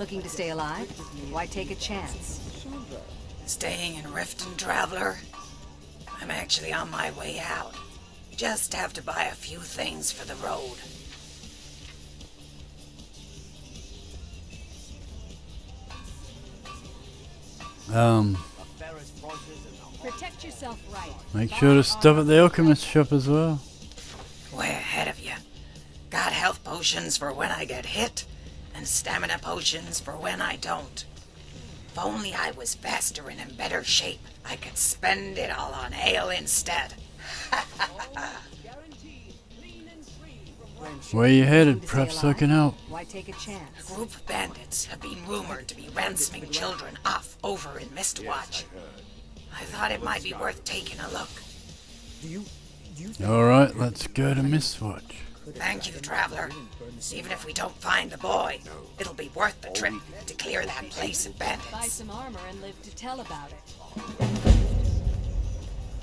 Looking to stay alive? Why take a chance? Staying in Riften, traveler? I'm actually on my way out. Just have to buy a few things for the road. Protect yourself right. Make sure to stop at the alchemist shop as well. Way ahead of you. Got health potions for when I get hit, and stamina potions for when I don't. If only I was faster and in better shape, I could spend it all on ale instead. Where you headed? Perhaps I can help. Why take a chance? A group of bandits have been rumored to be ransoming children off over in Mistwatch. I thought it might be worth taking a look. Alright, let's go to Mistwatch. Thank you, traveler. Even if we don't find the boy, it'll be worth the trip to clear that place of Buy bandits. some armor and live to tell about it.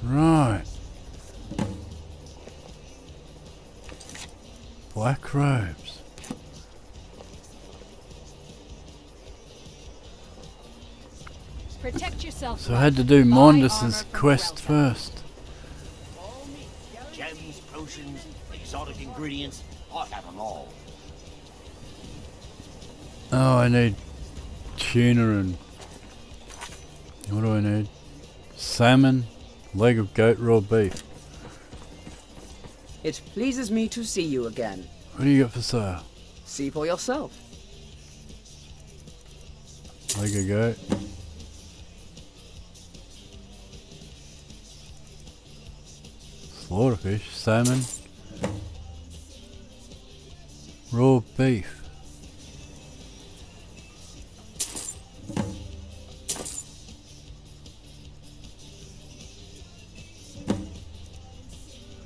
Right. Black robes. Protect yourself. So I had to do Mondus's quest first. Gems, potions, exotic ingredients, I have them all. Oh, I need tuna and... What do I need? Salmon, leg of goat, raw beef. It pleases me to see you again. What do you got for sale? See for yourself. Leg of goat. Slaughterfish, salmon, raw beef.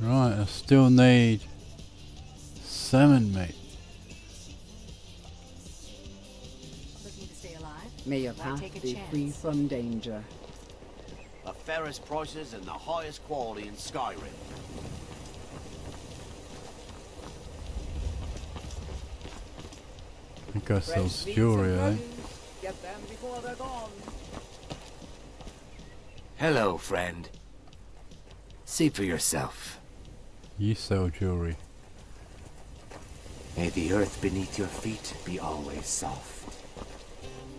Right, I still need salmon meat. Looking to stay alive? May your Why path take a be chance? free from danger. The fairest prices and the highest quality in Skyrim. I think I sell jewelry, I think. Get them before they're gone. Hello, friend. See for yourself. You sell jewelry. May the earth beneath your feet be always soft.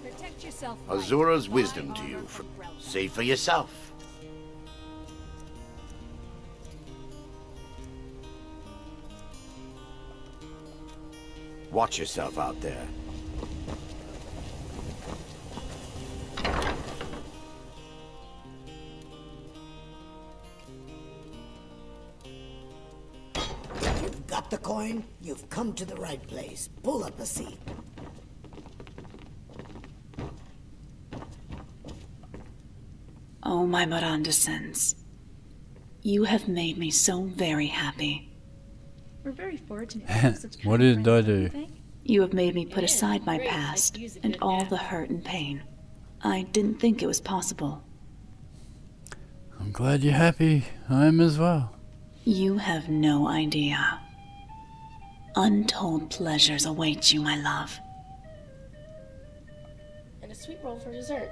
Protect yourself. right. Azura's Buy wisdom to armor you. from Relva. See for yourself. Watch yourself out there. If you've got the coin, you've come to the right place. Pull up a seat. Oh, my Mirandasens. You have made me so very happy. We're very fortunate to have such What kind did I friends, don't do? you think? You have made me put aside my past and all the hurt and pain. I didn't think it was possible. I'm glad you're happy. I am as well. You have no idea. Untold pleasures await you, my love. And a sweet roll for dessert.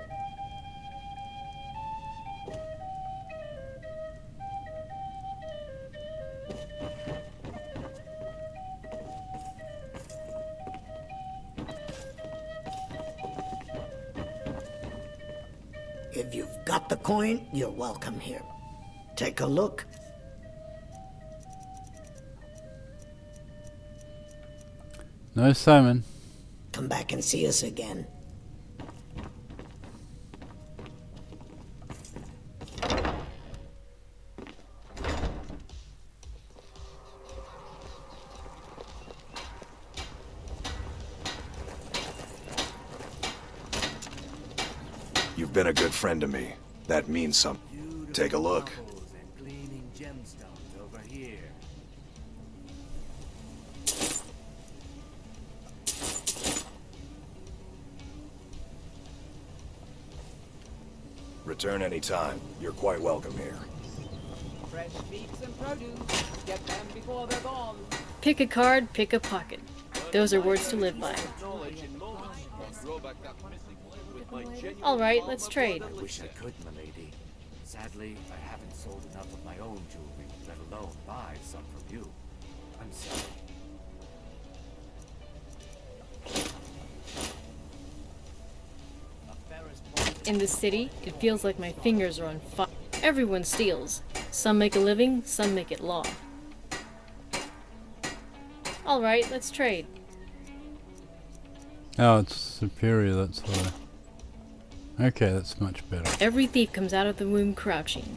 If you've got the coin, you're welcome here. Take a look. No salmon. Come back and see us again. You've been a good friend to me. That means something. Take a look. Return anytime. You're quite welcome here. Fresh meats and produce. Get them before they're gone. Pick a card, pick a pocket. Those are words to live by. All right, let's trade. I wish I could, milady. Sadly, I haven't sold enough of my own jewelry, let alone buy some from you. I'm sorry. In this city, it feels like my fingers are on fire. Everyone steals. Some make a living, some make it law. All right, let's trade. Oh, it's superior, that's why. Okay, that's much better. Every thief comes out of the womb crouching.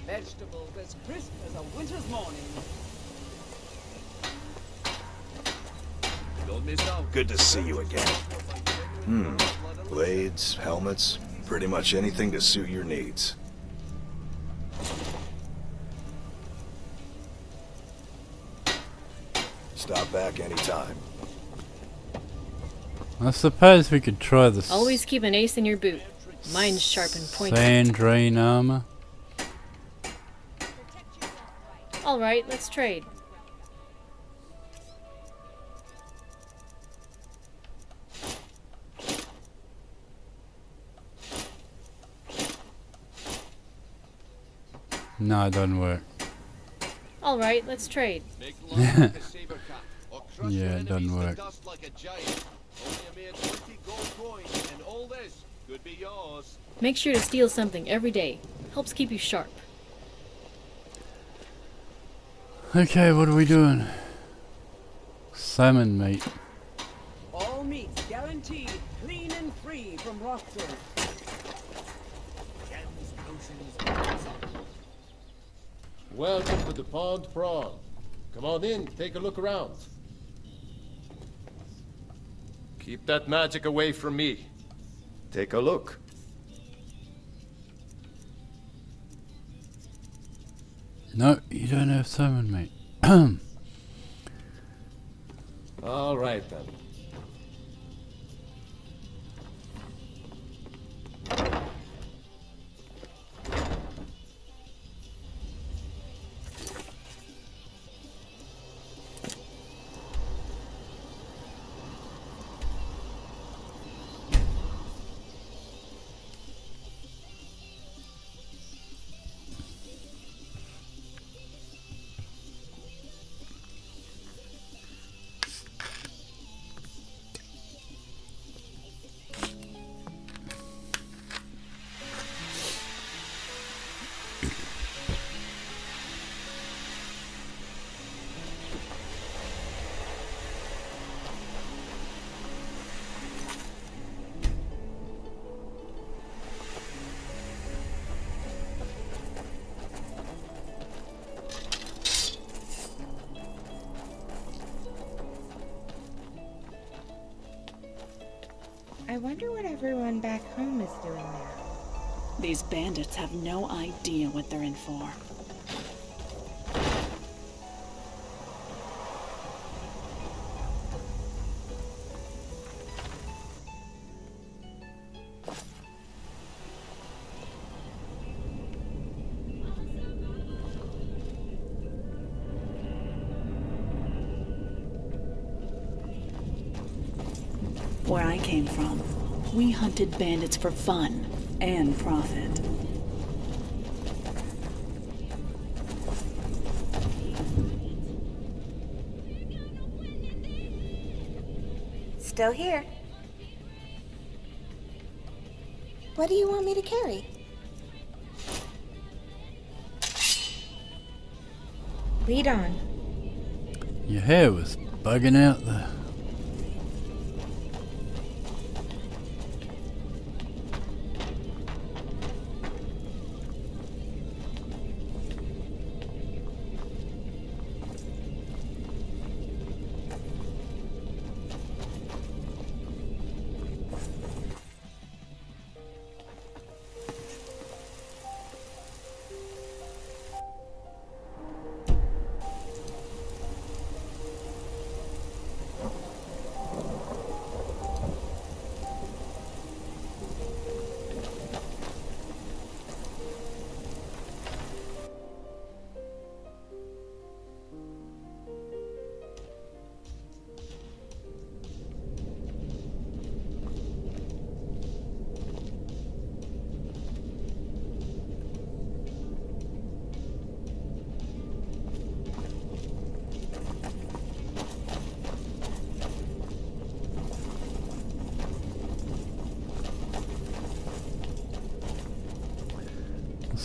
Vegetables as crisp as a winter's morning. Good to see you again. Blades, helmets, pretty much anything to suit your needs. Stop back anytime. I suppose we could try this. Always keep an ace in your boot. Mine's sharp and pointy. Sand drain armor. All right, let's trade. No, it doesn't work. All right, let's trade. Yeah, it doesn't work. Make sure to steal something every day. Helps keep you sharp. Okay, what are we doing? Salmon meat. All meats guaranteed clean and free from rosters. Welcome to the Pond Prawn. Come on in, take a look around. Keep that magic away from me. Take a look. No, you don't have salmon meat. All right then. I wonder what everyone back home is doing now. These bandits have no idea what they're in for. Where I came from, we hunted bandits for fun and profit. Still here. What do you want me to carry? Lead on. Your hair was bugging out there.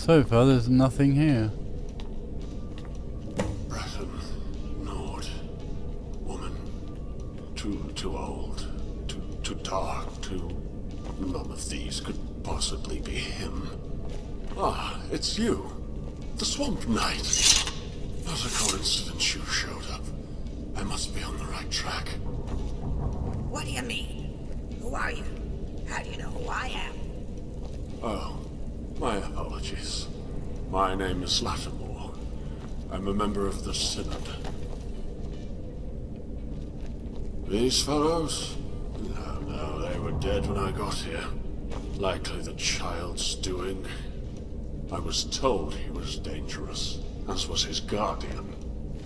So far, there's nothing here. Breton, Nord, woman, too old, too dark, none of these could possibly be him. Ah, it's you, the Swamp Knight. What a coincidence you showed up. I must be on the right track. What do you mean? Who are you? How do you know who I am? Oh, my apologies. My name is Lattimore. I'm a member of the Synod. These fellows? No, they were dead when I got here. Likely the child's doing. I was told he was dangerous, as was his guardian.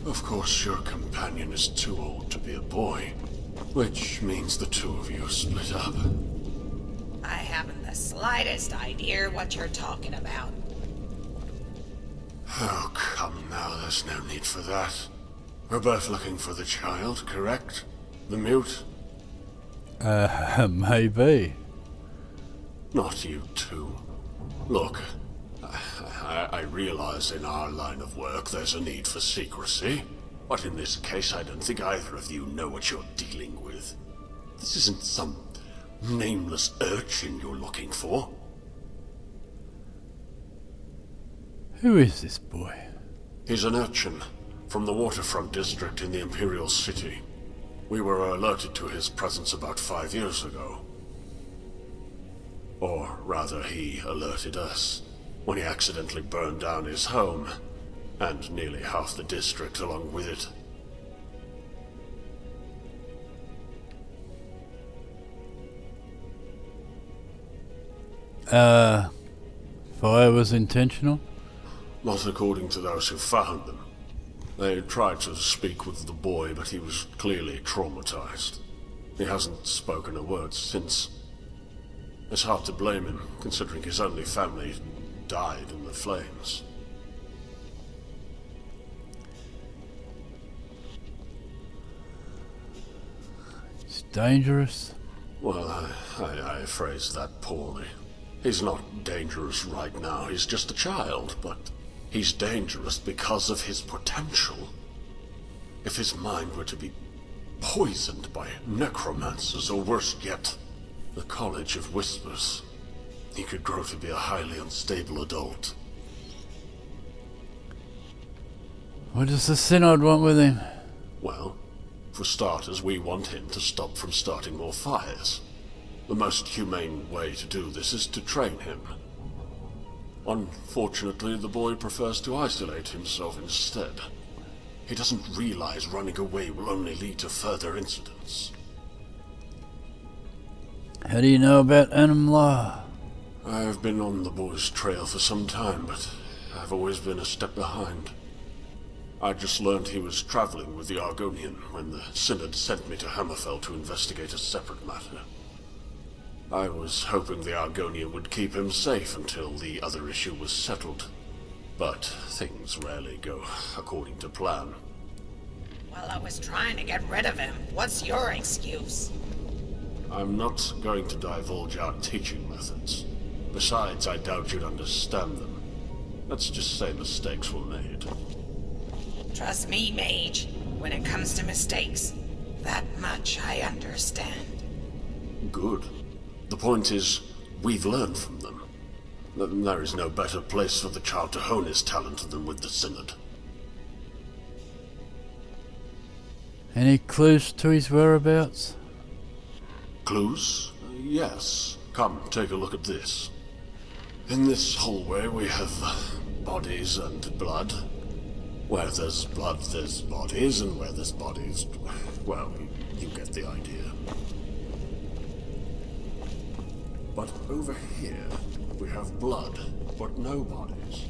Of course, your companion is too old to be a boy, which means the two of you split up. I haven't the slightest idea what you're talking about. Oh, come now, there's no need for that. We're both looking for the child, correct? The mute? Maybe. Not you two. Look, I realize in our line of work there's a need for secrecy, but in this case I don't think either of you know what you're dealing with. This isn't some nameless urchin you're looking for. Who is this boy? He's an urchin from the waterfront district in the Imperial City. We were alerted to his presence about 5 years ago. Or rather, he alerted us when he accidentally burned down his home, and nearly half the district along with it. Fire was intentional? Not according to those who found them. They tried to speak with the boy, but he was clearly traumatized. He hasn't spoken a word since. It's hard to blame him, considering his only family died in the flames. It's dangerous. Well, I phrased that poorly. He's not dangerous right now, he's just a child, but he's dangerous because of his potential. If his mind were to be poisoned by necromancers, or worse yet, the College of Whispers, he could grow to be a highly unstable adult. What does the Synod want with him? Well, for starters, we want him to stop from starting more fires. The most humane way to do this is to train him. Unfortunately, the boy prefers to isolate himself instead. He doesn't realize running away will only lead to further incidents. How do you know about Anum-La? I've been on the boy's trail for some time, but I've always been a step behind. I just learned he was traveling with the Argonian when the Synod sent me to Hammerfell to investigate a separate matter. I was hoping the Argonian would keep him safe until the other issue was settled. But things rarely go according to plan. Well, I was trying to get rid of him. What's your excuse? I'm not going to divulge our teaching methods. Besides, I doubt you'd understand them. Let's just say mistakes were made. Trust me, Mage. When it comes to mistakes, that much I understand. Good. The point is, we've learned from them. There is no better place for the child to hone his talent than with the Synod. Any clues to his whereabouts? Clues? Yes. Come, take a look at this. In this hallway we have bodies and blood. Where there's blood, there's bodies, and where there's bodies, well, you get the idea. But over here, we have blood, but no bodies.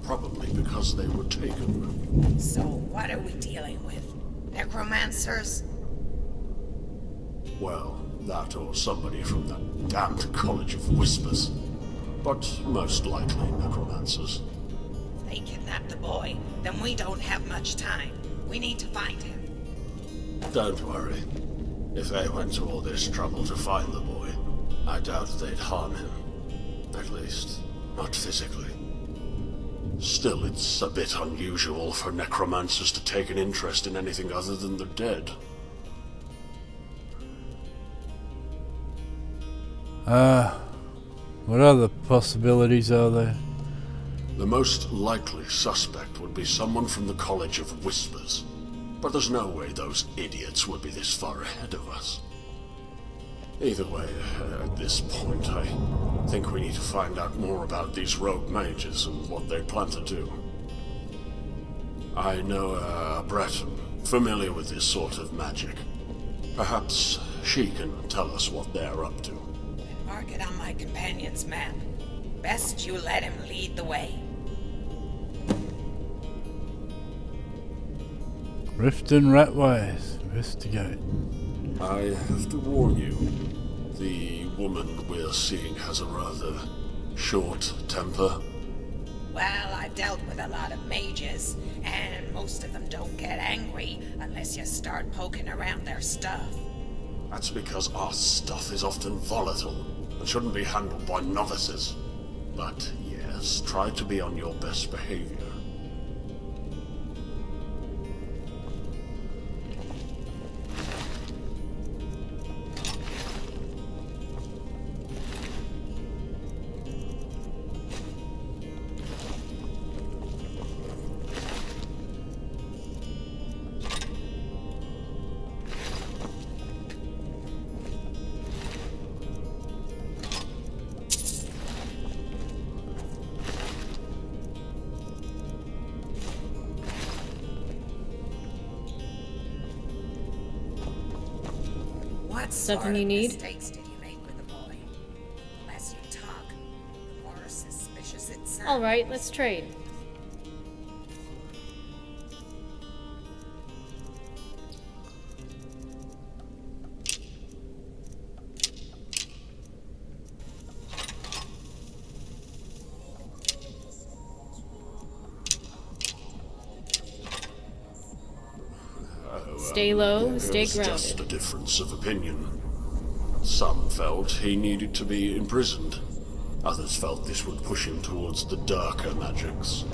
Probably because they were taken. So what are we dealing with? Necromancers? Well, that or somebody from that damned College of Whispers. But most likely necromancers. If they kidnapped the boy, then we don't have much time. We need to find him. Don't worry. If they went to all this trouble to find the boy, I doubt they'd harm him. At least, not physically. Still, it's a bit unusual for necromancers to take an interest in anything other than the dead. What other possibilities are there? The most likely suspect would be someone from the College of Whispers. But there's no way those idiots would be this far ahead of us. Either way, at this point, I think we need to find out more about these rogue mages and what they plan to do. I know a Breton, familiar with this sort of magic. Perhaps she can tell us what they're up to. Mark it on my companion's map. Best you let him lead the way. Rift and Ratways. Investigate. I have to warn you, the woman we're seeing has a rather short temper. Well, I've dealt with a lot of mages, and most of them don't get angry unless you start poking around their stuff. That's because our stuff is often volatile and shouldn't be handled by novices. But yes, try to be on your best behavior. What Something sort you of need? mistakes did you make with the boy? The less you talk, the more suspicious it sounds. Alright, let's trade. Stay low, stay It was just grounded. a difference of opinion. Some felt he needed to be imprisoned. Others felt this would push him towards the darker magics.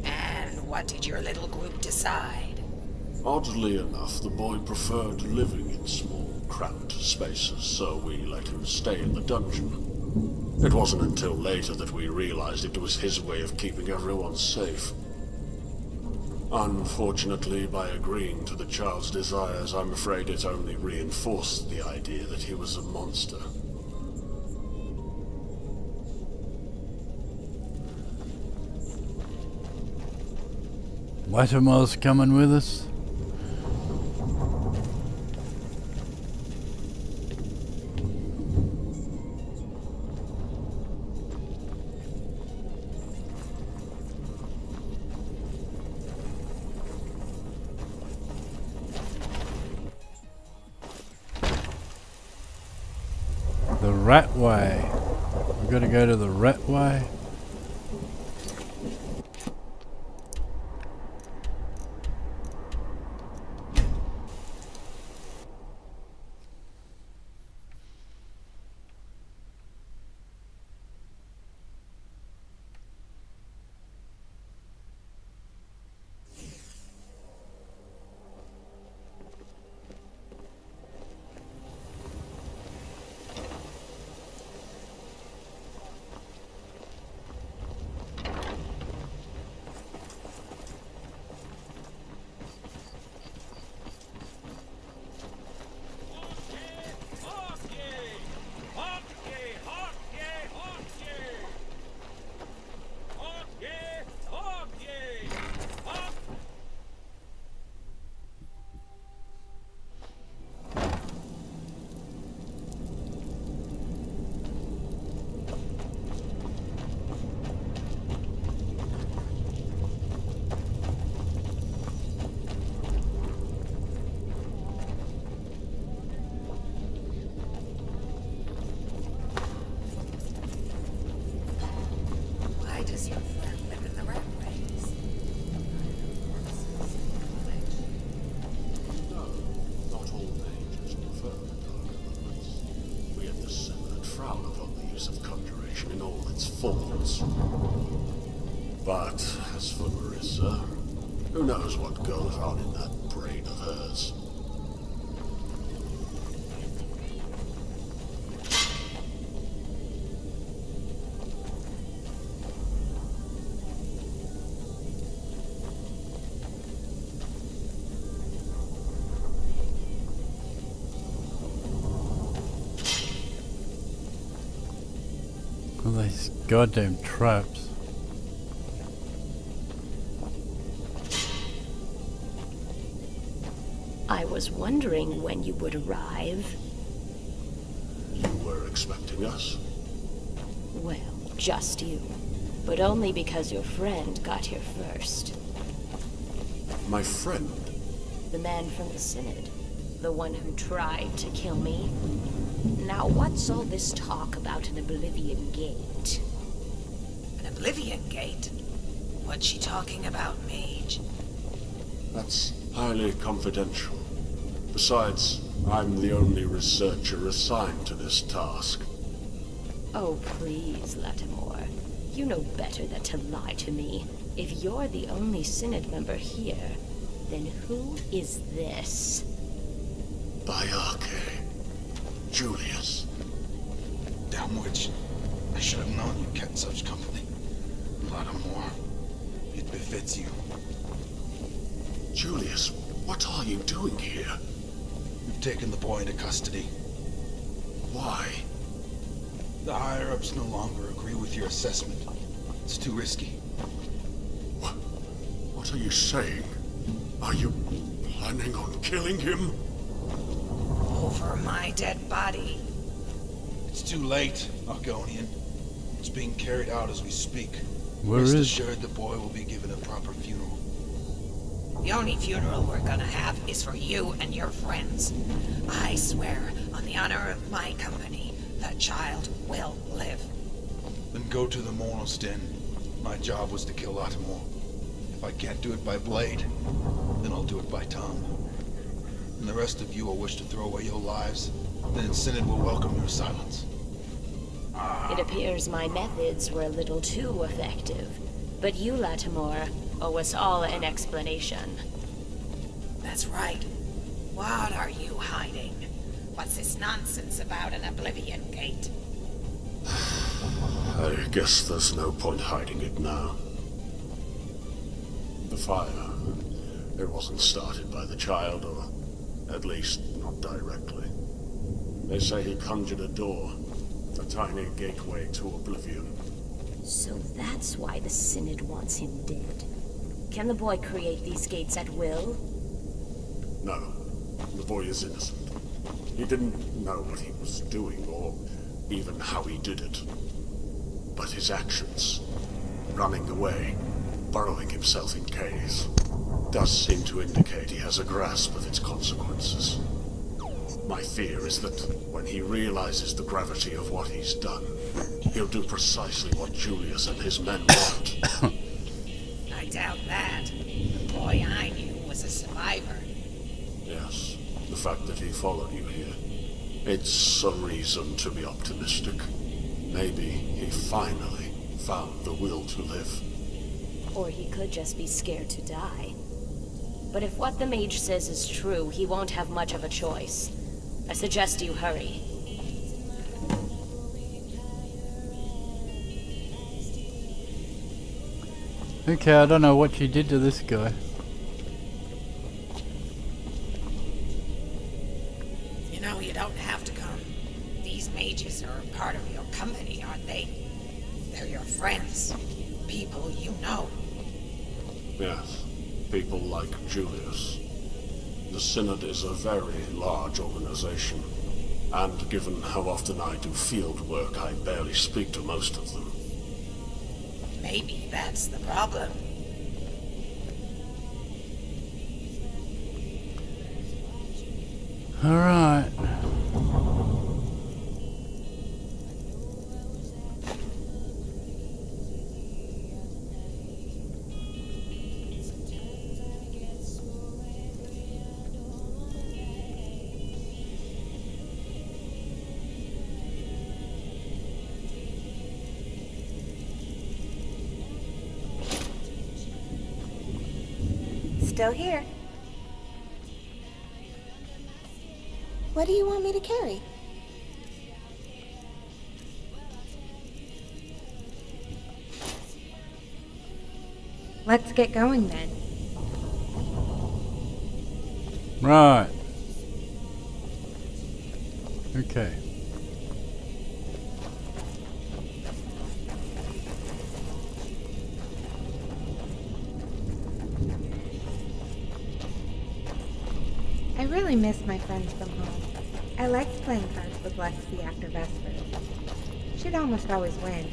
And what did your little group decide? Oddly enough, the boy preferred living in small, cramped spaces, so we let him stay in the dungeon. It wasn't until later that we realized it was his way of keeping everyone safe. Unfortunately, by agreeing to the child's desires, I'm afraid it only reinforced the idea that he was a monster. Latimer's coming with us. The Ratway. We've got to go to the Ratway. Why does your friend live in the rat race? No, not all mages prefer the dark elements. We at the Senate frown upon the use of conjuration in in all its forms. But as for Marissa, who knows what goes on in that brain of hers? All these goddamn traps. I was wondering when you would arrive. You were expecting us? Well, just you. But only because your friend got here first. My friend? The man from the Synod. The one who tried to kill me. Now, what's all this talk about an Oblivion Gate? An Oblivion Gate? What's she talking about, Mage? That's highly confidential. Besides, I'm the only researcher assigned to this task. Oh, please, Latimore. You know better than to lie to me. If you're the only Synod member here, then who is this? Bayake. Julius. Damn witch. I should have known you kept such company. Latimore. It befits you. Julius, what are you doing here? You've taken the boy into custody. Why? The higher-ups no longer agree with your assessment. It's too risky. What are you saying? Are you planning on killing him? Over my dead body. It's too late, Argonian. It's being carried out as we speak. Where Rest is- assured the boy will be given a proper funeral. The only funeral we're gonna have is for you and your friends. I swear, on the honor of my company, that child will live. Then go to the Monos Den. My job was to kill Latimore. If I can't do it by blade, then I'll do it by tongue. And the rest of you will wish to throw away your lives, then Synod will welcome your silence. It appears my methods were a little too effective. But you, Latimore, owe us all an explanation. That's right. What are you hiding? What's this nonsense about an Oblivion Gate? I guess there's no point hiding it now. The fire, it wasn't started by the child, or at least not directly. They say he conjured a door, a tiny gateway to oblivion. So that's why the Synod wants him dead. Can the boy create these gates at will? No, the boy is innocent. He didn't know what he was doing, or even how he did it. But his actions, running away, burrowing himself in caves, does seem to indicate he has a grasp of its consequences. My fear is that when he realizes the gravity of what he's done, he'll do precisely what Julius and his men want. I doubt that. The boy I knew was a survivor. Yes, the fact that he followed you here, it's a reason to be optimistic. Maybe he finally found the will to live. Or he could just be scared to die. But if what the mage says is true, he won't have much of a choice. I suggest you hurry. Okay, I don't know what you did to this guy. You know, you don't have to come. These mages are a part of your company, aren't they? They're your friends. People you know. Yes, people like Julius. The Synod is a very large organization, and given how often I do field work, I barely speak to most of them. Maybe that's the problem. All right. Still here. What do you want me to carry? Let's get going then. Right. Okay. I really miss my friends from home. I liked playing cards with Lexi after Vespers. She'd almost always win.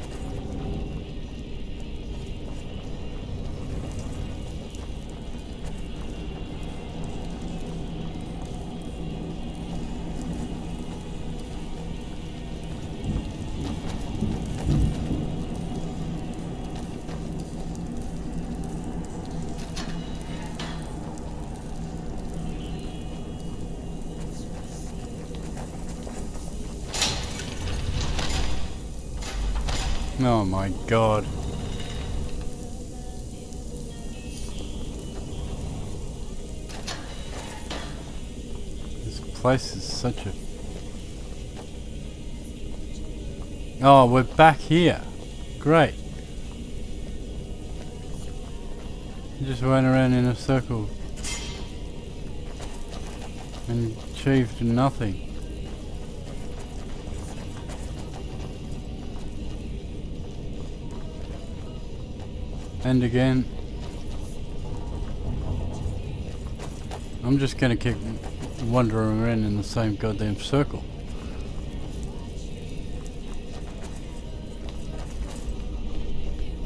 Oh my god. This place is such a... Oh, we're back here. Great. Just went around in a circle and achieved nothing. And again, I'm just gonna keep wandering around in the same goddamn circle.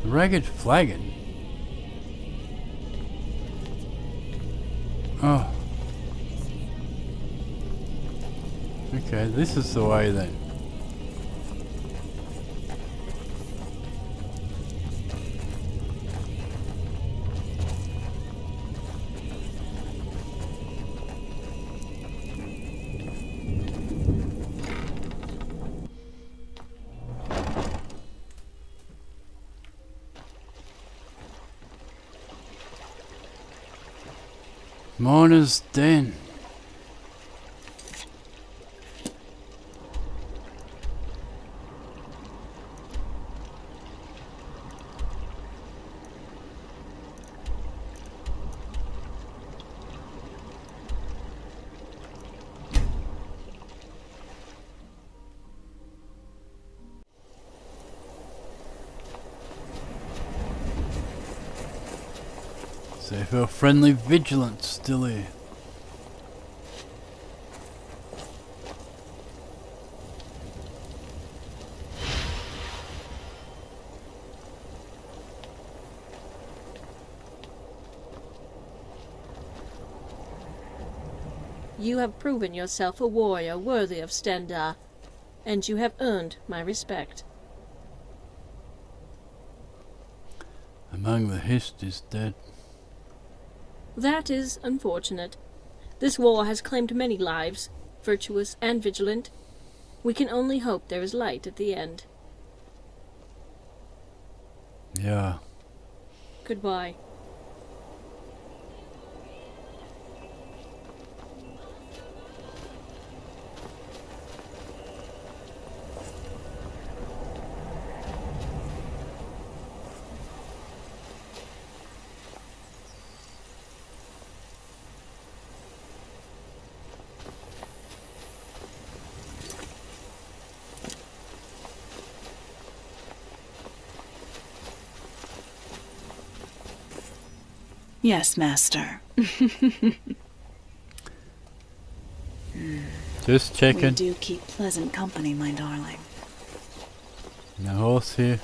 The Ragged Flagon. Oh. Okay, this is the way then. Mourner's Den. See if our friendly vigilance still here. You have proven yourself a warrior worthy of Stendar, and you have earned my respect. Among the Hist is dead. That is unfortunate. This war has claimed many lives, virtuous and vigilant. We can only hope there is light at the end. Yeah. Goodbye. Yes, Master. Just checking. We do keep pleasant company, my darling. No horse here.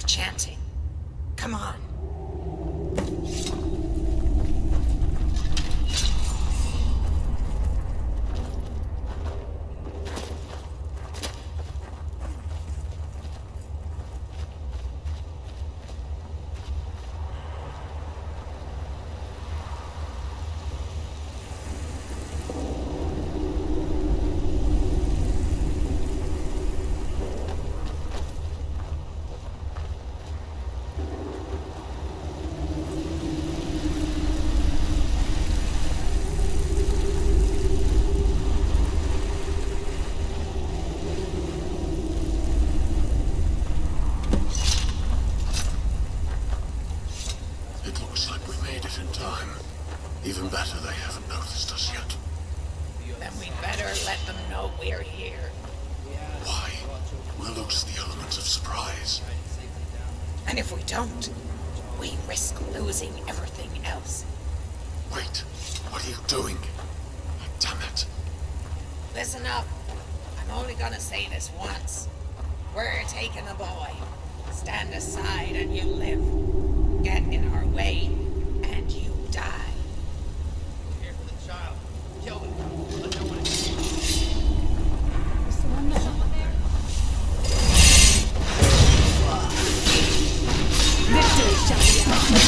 like chanting. Come on. Even better, they haven't noticed us yet. Then we'd better let them know we're here. Why? We'll lose the element of surprise. And if we don't, we risk losing everything else. Wait, what are you doing? Damn it. Listen up. I'm only gonna say this once. We're taking the boy. Stand aside and you live. Get in our way and you die. We're here for the child. Kill him. Let no one Was someone there? Victory shall be ours.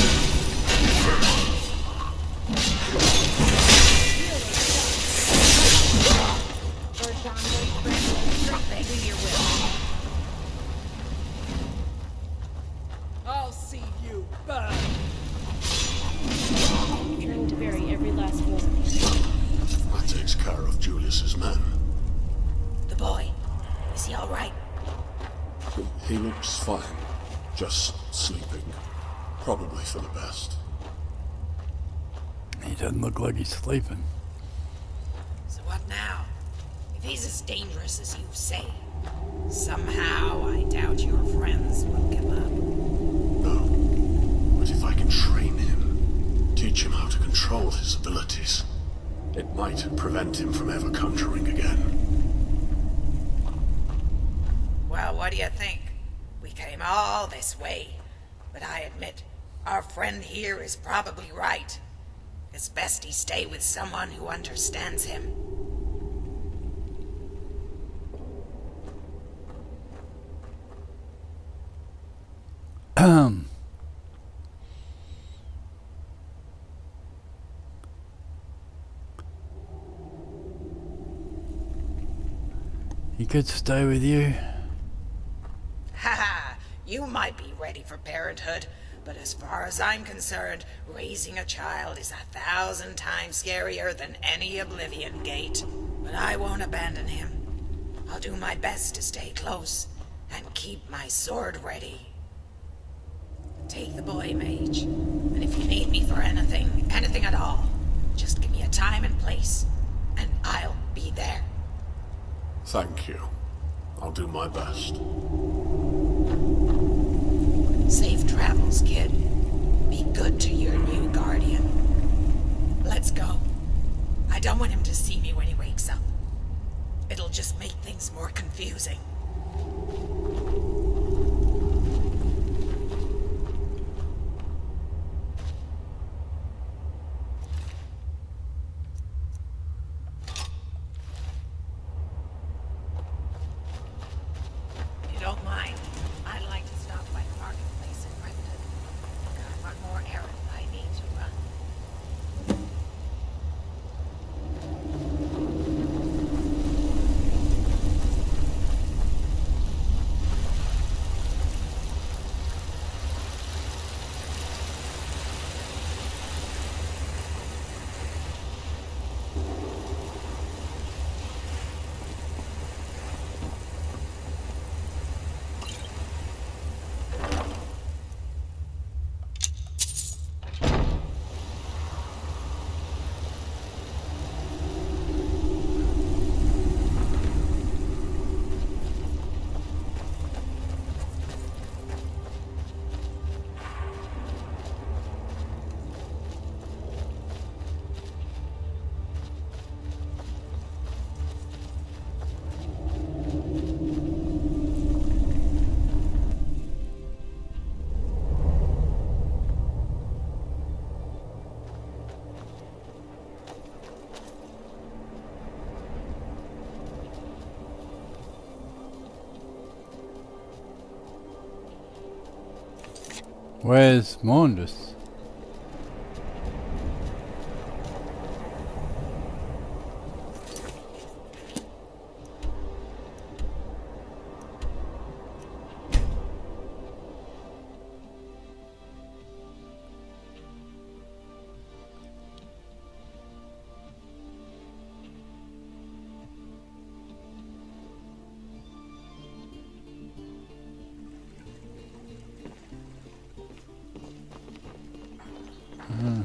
I'll see you burn. Trying to bury every last one of you. That takes care of Julius's men. The boy, is he all right? He looks fine. Just sleeping. Probably for the best. He doesn't look like he's sleeping. So what now? If he's as dangerous as you say, somehow I doubt your friends will give up. No. But if I can train him, teach him how to control his abilities, it might prevent him from ever conjuring again. Well, what do you think? We came all this way, but I admit, our friend here is probably right. It's best he stay with someone who understands him. He could stay with you. Haha, you might be ready for parenthood, but as far as I'm concerned, raising a child is 1,000 times scarier than any Oblivion Gate. But I won't abandon him. I'll do my best to stay close and keep my sword ready. Take the boy, mage, and if you need me for anything at all, just give me a time and place, and I'll be there. Thank you. I'll do my best. Safe travels, kid. Be good to your new guardian. Let's go. I don't want him to see me when he wakes up. It'll just make things more confusing. If you don't mind, I'd like to stop by the marketplace in Renton. Got one more errand I need to run. Where's Maundus?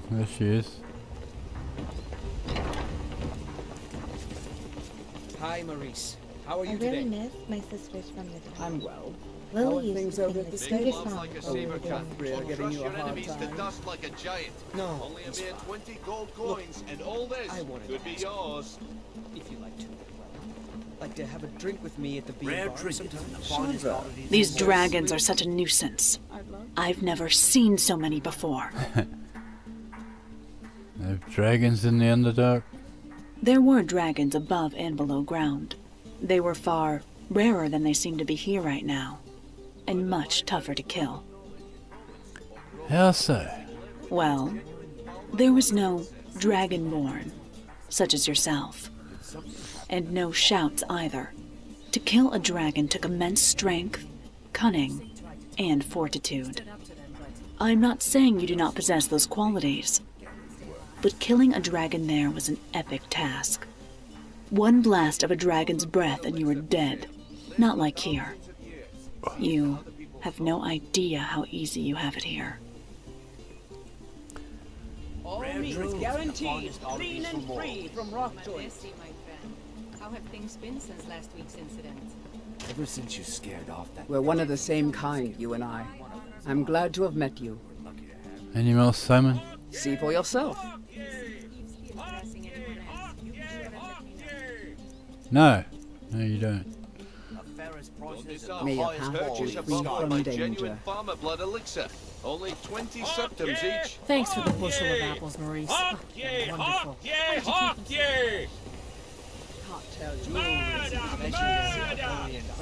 There she is. Hi, Maurice. How are I you really today? miss my sisters from the dead. I'm well. How Lily are used things to over sing at the the sweetest stable? song Like a over saber the cat. We're getting Crush you a your hard enemies to time. dust like a giant. No, Only a it's mere fine. 20 gold coins, and all this I wanted could to be ask yours. if you like to. Like to have a drink with me at the beer Rare bar trinket, sometime? the finest Sure. oddities These in the world. dragons are such a nuisance. I've never seen so many before. They have dragons in the Underdark. There were dragons above and below ground. They were far rarer than they seem to be here right now, and much tougher to kill. How so? Well, there was no dragonborn, such as yourself, and no shouts either. To kill a dragon took immense strength, cunning, and fortitude. I'm not saying you do not possess those qualities, but killing a dragon there was an epic task. One blast of a dragon's breath and you were dead, not like here. You have no idea how easy you have it here. All meat guaranteed, clean and free from rock joints. Jesse, my friend. How have things been since last week's incident? Ever since you scared off that... We're one of the same kind, you and I. I'm glad to have met you. Any more salmon? See for yourself. No. No, you don't. May your Highest path purchase be of free stock from by danger. genuine farmer blood elixir. Only 20 septums each. Thanks for the bushel of apples, Maurice. Hawk ye! Hawk ye! Hawk ye! Murder! Murder!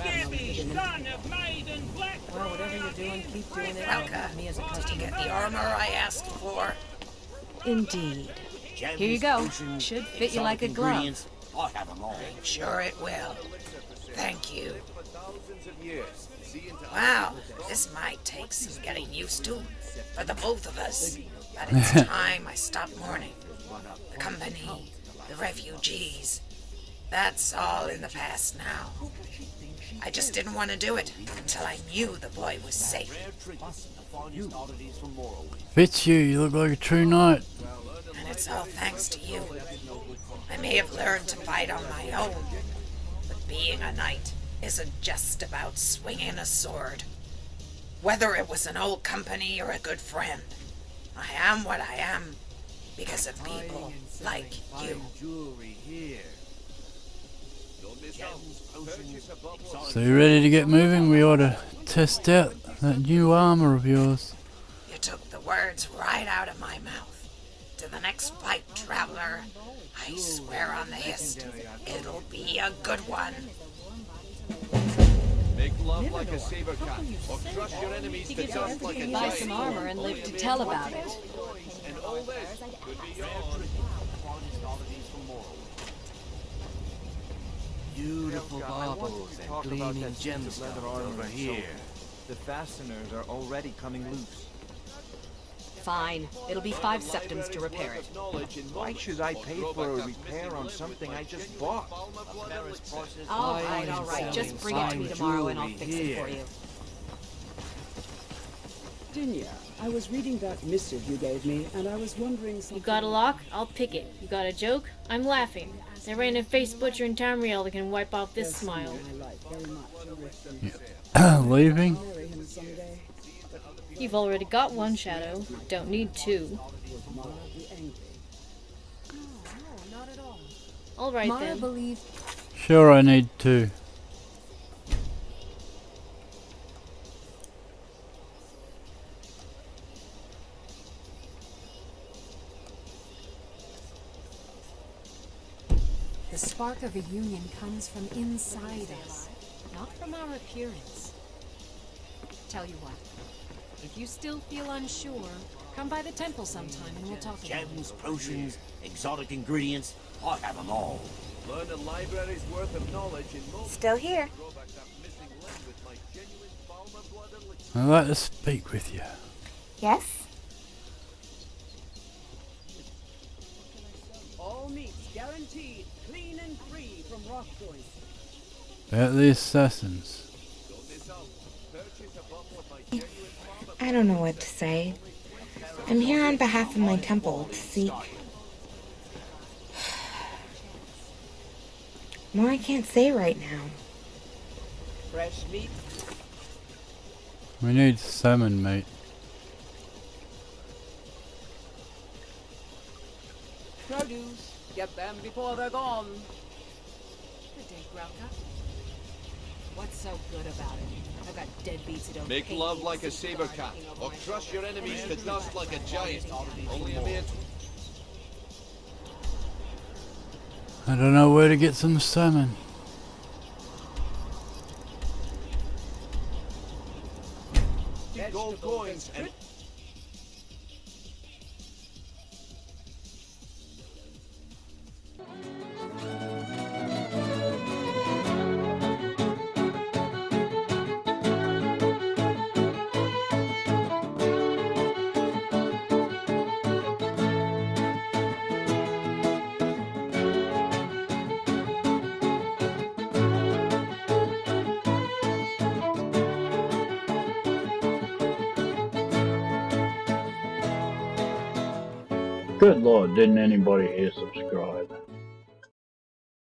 Gibby, son of Maiden Black! Well, whatever you're doing, keep doing it. Welcome. Me as a Did you customer. get the armor I asked for? Indeed. Here you go. Should fit you like a glove. I have them all. I'm sure it will. Thank you. Thousands of years. See into Wow, this might take some getting used to for the both of us. But it's time I stopped mourning. The company, the refugees, that's all in the past now. I just didn't want to do it until I knew the boy was safe. rare trinkets, the finest oddities from Morrowind. Fits you look like a true knight. And it's all thanks to you. I may have learned to fight on my own, but being a knight isn't just about swinging a sword. Whether it was an old company or a good friend, I am what I am because of people like you. Jewelry here. So you ready to get moving? We ought to test out that new armor of yours. You took the words right out of my mouth. To the next fight, traveler, I swear on the hist, it'll be a good one. Make love like a saber cat, or crush your enemies to dust like a Buy giant. some armor and live to tell about it. And all this could be yours. Beautiful baubles and gleaming gemstones over here. The fasteners are already coming loose. Fine. It'll be 5 septums to repair it. Why should I pay for a repair on something I just bought? All right. Just bring it to me tomorrow and I'll fix it for you. Dinya, I was reading that missive you gave me, and I was wondering something. You got a lock? I'll pick it. You got a joke? I'm laughing. There ain't a face butcher in Tamriel that can wipe off this smile. Leaving? You've already got one shadow. Don't need 2. Alright then. Sure, I need 2. The spark of a union comes from inside us, not from our appearance. Tell you what, If you still feel unsure, come by the temple sometime and we'll talk about it. Gems, potions, exotic ingredients, I have them all. Learn a library's worth of knowledge in most. Still here. I'd like to speak with you. Yes? All meats guaranteed clean and free from wrongdoing. About the assassins. I don't know what to say. I'm here on behalf of my temple to seek... More I can't say right now. Fresh meat. We need salmon meat. Produce. Get them before they're gone. Good day, Grelka. What's so good about it? I've got deadbeats who don't Make pay love me like a to saber start cat, looking over or my crush your shoulder. enemies to dust like a giant. Only a mere I don't know where to get some salmon. Gold coins and Good Lord, didn't anybody here subscribe?